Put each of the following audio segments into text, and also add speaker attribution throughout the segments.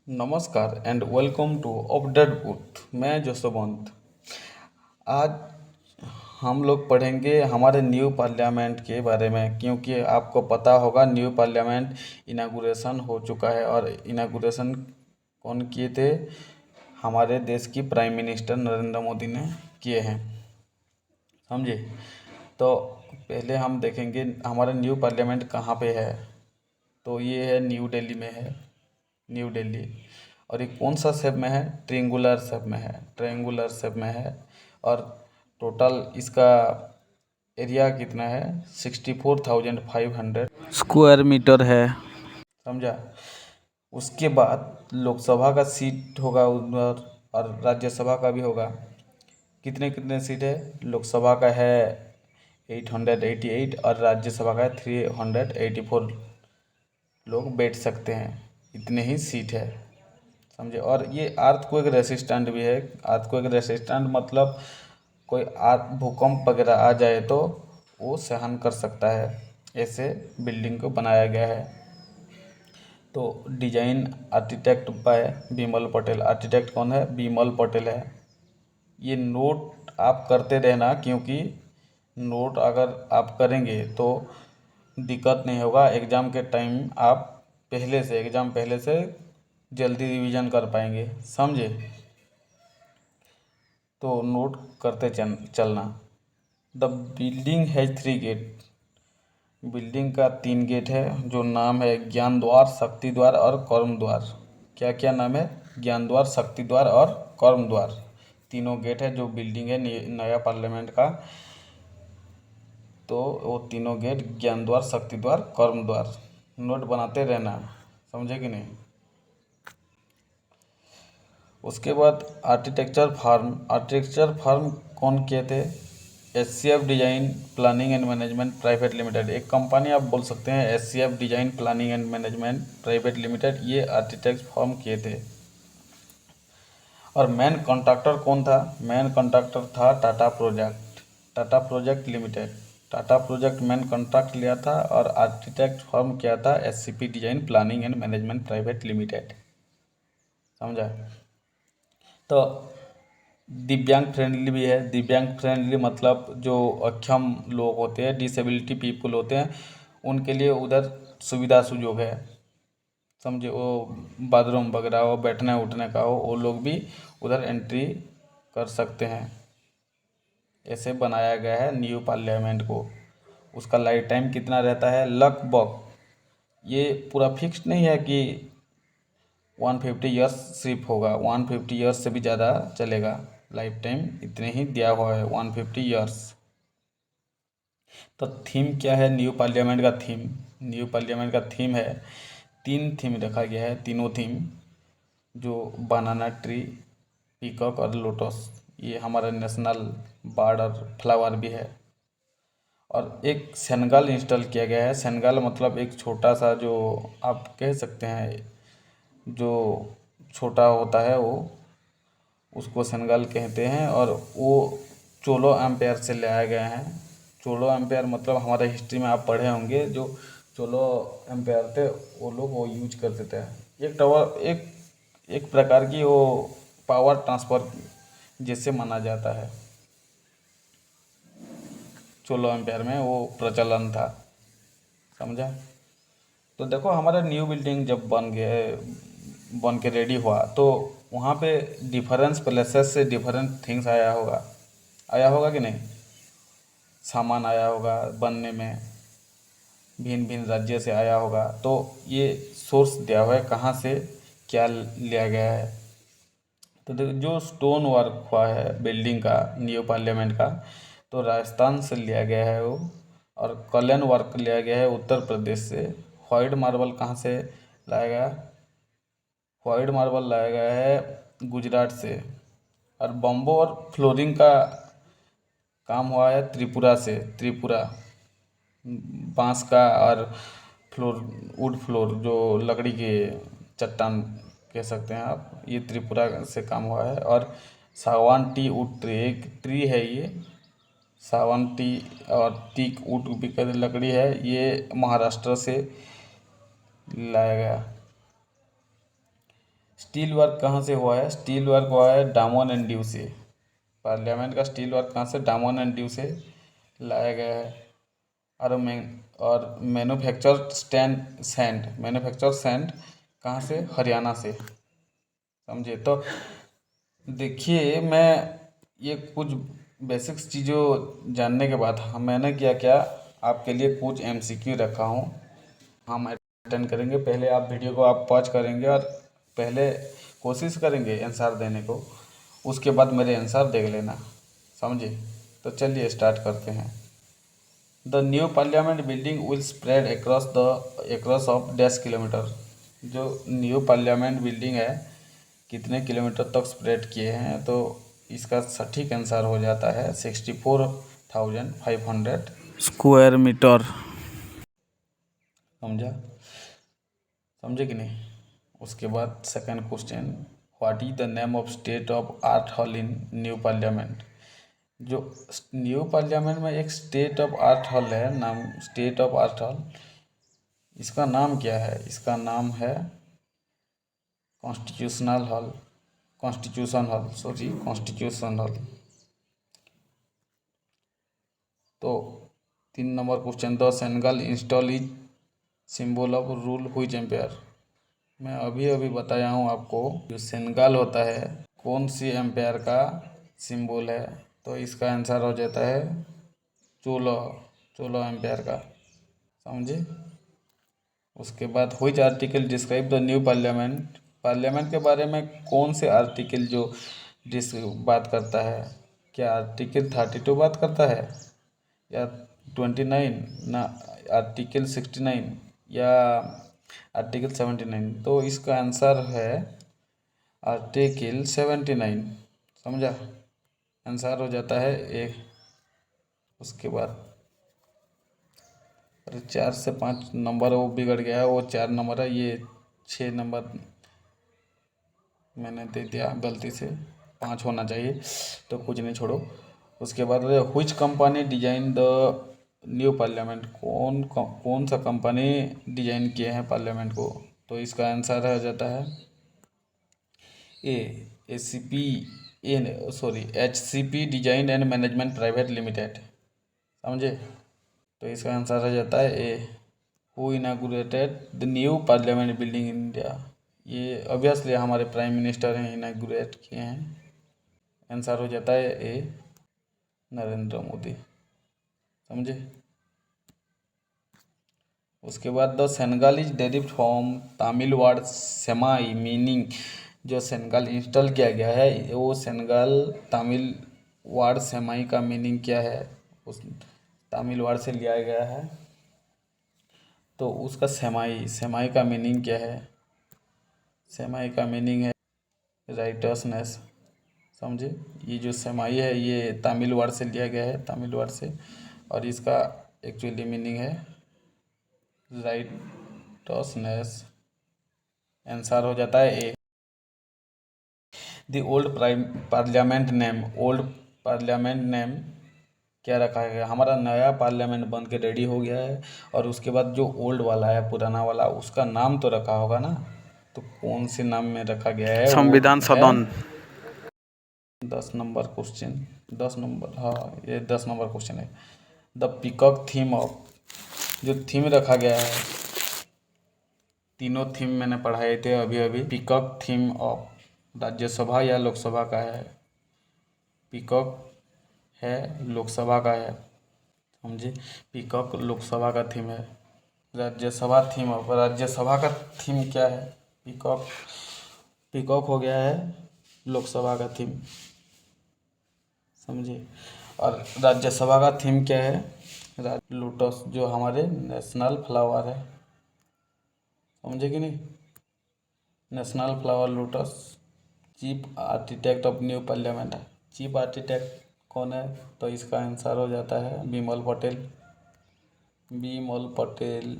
Speaker 1: नमस्कार and welcome to update booth. मैं जसवंत। आज हम लोग पढ़ेंगे हमारे न्यू पार्लियामेंट के बारे में, क्योंकि आपको पता होगा न्यू पार्लियामेंट इनागुरेशन हो चुका है। और इनागुरेशन कौन किए थे? हमारे देश की प्राइम मिनिस्टर नरेंद्र मोदी ने किए हैं। समझे? तो पहले हम देखेंगे हमारा न्यू पार्लियामेंट कहाँ पे है। तो ये है, न्यू दिल्ली में है। न्यू दिल्ली। और ये कौन सा शेप में है? ट्रिंगुलर शेप में है। ट्रायंगुलर शेप में है। और टोटल इसका एरिया कितना है? 64,500 स्क्वायर मीटर है। समझा? उसके बाद लोकसभा का सीट होगा उधर, और राज्यसभा का भी होगा। कितने कितने सीट है? लोकसभा का है 888 और राज्यसभा का है 384 लोग बैठ सकते हैं। इतने ही सीट है। समझे? और ये अर्थक्वेक रेसिस्टेंट भी है। अर्थक्वेक रेसिस्टेंट मतलब कोई भूकंप वगैरह आ जाए तो वो सहन कर सकता है। ऐसे बिल्डिंग को बनाया गया है। तो design architect by Bimal Patel. Architect कौन है? बिमल पटेल है। ये नोट आप करते रहना, क्योंकि नोट अगर आप करेंगे तो दिक्कत नहीं होगा। एग्ज़ाम के टाइम आप एग्ज़ाम पहले से जल्दी रिवीजन कर पाएंगे। समझे? तो नोट करते चलना। The building has 3 gate. Building का 3 गेट है, जो नाम है ज्ञान द्वार, शक्ति द्वार और कर्म द्वार। क्या क्या नाम है? ज्ञान द्वार, शक्ति द्वार और कर्म द्वार। तीनों गेट है जो बिल्डिंग है नया पार्लियामेंट का। तो वो तीनों गेट ज्ञान द्वार, शक्ति द्वार, कर्म द्वार। नोट बनाते रहना। समझे कि नहीं? उसके बाद आर्किटेक्चर फार्म। आर्किटेक्चर फार्म कौन किए थे? SCF design planning and management private limited. एक कंपनी आप बोल सकते हैं, SCF design planning and management private limited. ये आर्किटेक्ट फॉर्म किए थे। और मेन कॉन्ट्रैक्टर कौन था? मेन कॉन्ट्रैक्टर था Tata project. Tata project limited. Tata project main contract लिया था और आर्किटेक्ट फॉर्म किया था SCP design planning and management private limited. समझा? तो दिव्यांग फ्रेंडली भी है। दिव्यांग फ्रेंडली मतलब जो अक्षम लोग होते हैं, डिसेबिलिटी पीपल होते हैं, उनके लिए उधर सुविधा सुयोग है। समझे? वो बाथरूम वगैरह हो, बैठने उठने का हो, वो लोग भी उधर एंट्री कर सकते हैं। ऐसे बनाया गया है न्यू पार्लियामेंट को। उसका लाइफ टाइम कितना रहता है? लगभग ये पूरा फिक्स्ड नहीं है कि 150 ईयर्स सिर्फ होगा। 150 ईयर्स से भी ज़्यादा चलेगा। लाइफ टाइम इतने ही दिया हुआ है, 150 ईयर्स। तो थीम क्या है न्यू पार्लियामेंट का? थीम, न्यू पार्लियामेंट का थीम है, 3 थीम रखा गया है। तीनों थीम जो बनाना ट्री, पीकॉक और लोटस, ये हमारा नेशनल बर्ड और फ्लावर भी है। और एक सेनेगल इंस्टॉल किया गया है। सेनेगल मतलब एक छोटा सा, जो आप कह सकते हैं, जो छोटा होता है वो, उसको सेनेगल कहते हैं। और वो चोलो एम्पायर से लाया गया है। चोलो एम्पायर मतलब हमारे हिस्ट्री में आप पढ़े होंगे, जो चोलो एम्पायर थे वो लोग वो यूज करते थे। एक टावर, एक प्रकार की वो पावर ट्रांसफ़र जैसे माना जाता है। चोलो एम्पायर में वो प्रचलन था। समझा? तो देखो, हमारा न्यू बिल्डिंग जब बन के रेडी हुआ, तो वहाँ पे डिफरेंस प्लेसेस से डिफरेंट थिंग्स आया होगा कि नहीं? सामान आया होगा बनने में, भिन्न भिन्न राज्य से आया होगा। तो ये सोर्स दिया हुआ है कहाँ से क्या लिया गया है। तो देखो, जो स्टोन वर्क हुआ है बिल्डिंग का, न्यू पार्लियामेंट का, तो राजस्थान से लिया गया है वो। और कल्याण वर्क लिया गया है उत्तर प्रदेश से। व्हाइट मार्बल कहाँ से लाया गया? व्हाइट मार्बल लाया गया है गुजरात से। और बम्बो और फ्लोरिंग का काम हुआ है त्रिपुरा से। त्रिपुरा बांस का और फ्लोर, वुड फ्लोर, जो लकड़ी के चट्टान कह सकते हैं आप, ये त्रिपुरा से काम हुआ है। और सागवान टी वुड ट्री, एक ट्री है ये, सागवान टी और टीक वुड भी कहते लकड़ी है, ये महाराष्ट्र से लाया गया। स्टील वर्क कहाँ से हुआ है? स्टील वर्क हुआ है डामन एंड ड्यू से। पार्लियामेंट का स्टील वर्क कहाँ से? डामन एंड ड्यू से लाया गया है। और मैन्युफैक्चर सैंड कहाँ से? हरियाणा से। समझे? तो देखिए, मैं ये कुछ बेसिक्स चीज़ों जानने के बाद मैंने क्या आपके लिए कुछ एमसीक्यू रखा हूँ, हम अटेंड करेंगे। पहले आप वीडियो को आप पॉज करेंगे और पहले कोशिश करेंगे आंसर देने को, उसके बाद मेरे आंसर देख लेना। समझे? तो चलिए स्टार्ट करते हैं। The new parliament building will spread across of dash kilometre. जो न्यू पार्लियामेंट बिल्डिंग है कितने किलोमीटर तक स्प्रेड किए हैं? तो इसका सटीक आंसर हो जाता है 64,500 स्क्वायर मीटर। समझा? समझे कि नहीं? उसके बाद second question, what is the name of state of art hall in new parliament? जो न्यू पार्लियामेंट में एक स्टेट ऑफ आर्ट हॉल है, नाम स्टेट ऑफ आर्ट हॉल, इसका नाम क्या है? इसका नाम है कॉन्स्टिट्यूशन हॉल। तो 3 number question, the Sengol install is symbol of rule हुईच एम्पायर? मैं अभी बताया हूँ आपको, जो सेनेगल होता है कौन सी एम्पायर का सिंबल है? तो इसका आंसर हो जाता है चोलो एम्पायर का। समझे? उसके बाद which article describe the new parliament के बारे में कौन से आर्टिकल जो बात करता है? क्या आर्टिकल 32 बात करता है, या 29, ना आर्टिकल 69, या आर्टिकल 79? तो इसका आंसर है आर्टिकल 79। समझा? आंसर हो जाता है ए। उसके बाद 4 से 5 नंबर वो बिगड़ गया है, वो 4 नंबर है, ये 6 नंबर मैंने दे दिया गलती से, 5 होना चाहिए, तो कुछ नहीं, छोड़ो। उसके बाद which company design the new parliament? कौन सा कंपनी डिजाइन किए हैं पार्लियामेंट को? तो इसका आंसर हो जाता है HCP design and management private limited. समझे? तो इसका आंसर हो जाता है A. Who inaugurated the new parliament building in India? ये ऑब्वियसली हमारे प्राइम मिनिस्टर हैं, इनागुरेट किए हैं। आंसर हो जाता है ए, नरेंद्र मोदी। समझे? उसके बाद the Sengol is derived from Tamil word Semmai meaning. जो सेनेगल इंस्टॉल किया गया है वो सेनेगल तमिल वर्ड सेमाई का मीनिंग क्या है? उस तमिल वर्ड से लिया गया है, तो उसका सेमाई का मीनिंग क्या है? सेमाई का मीनिंग है राइटसनेस। समझे? ये जो सेमाई है ये तमिल वर्ड से लिया गया है, तमिल वर्ड से, और इसका एक्चुअली मीनिंग है राइटसनेस। आंसर हो जाता है ए। द ओल्ड पार्लियामेंट नेम क्या रखा गया? हमारा नया पार्लियामेंट बन के रेडी हो गया है, और उसके बाद जो ओल्ड वाला है, पुराना वाला, उसका नाम तो रखा होगा ना? तो कौन से नाम में रखा गया है? संविधान सदन। 10 नंबर क्वेश्चन, 10 नंबर, हाँ ये 10 नंबर क्वेश्चन है। द पीकॉक थीम ऑफ, जो थीम रखा गया है, तीनों थीम मैंने पढ़ाए थे अभी। पीकॉक थीम ऑफ राज्यसभा या लोकसभा का है? पीकॉक है लोकसभा का है। समझे? पीकॉक लोकसभा का थीम है। राज्यसभा का थीम क्या है? पीकॉक हो गया है लोकसभा का थीम। समझे? और राज्यसभा का थीम क्या है? लोटस, जो हमारे नेशनल फ्लावर है। समझे कि नहीं? National flower lotus. Chief architect of new parliament है। चीफ आर्किटेक्ट कौन है? तो इसका आंसर हो जाता है बिमल पटेल।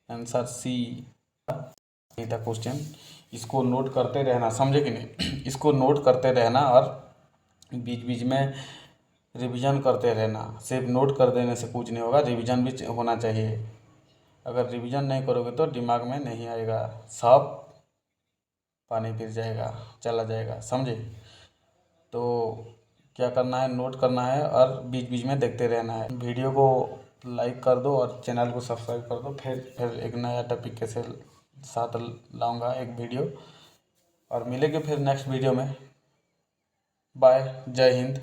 Speaker 1: Answer C. नहीं था क्वेश्चन, इसको नोट करते रहना। समझे कि नहीं? इसको नोट करते रहना और बीच बीच में रिवीजन करते रहना। सिर्फ नोट कर देने से कुछ नहीं होगा, रिवीजन भी होना चाहिए। अगर रिवीजन नहीं करोगे तो दिमाग में नहीं आएगा। सब पानी फिर जाएगा, चला जाएगा, समझे। तो क्या करना है, नोट करना है और बीच बीच में देखते रहना है। वीडियो को लाइक कर दो और चैनल को सब्सक्राइब कर दो। फिर एक नया टॉपिक के साथ लाऊंगा एक वीडियो, और मिलेंगे फिर नेक्स्ट वीडियो में। बाय, जय हिंद।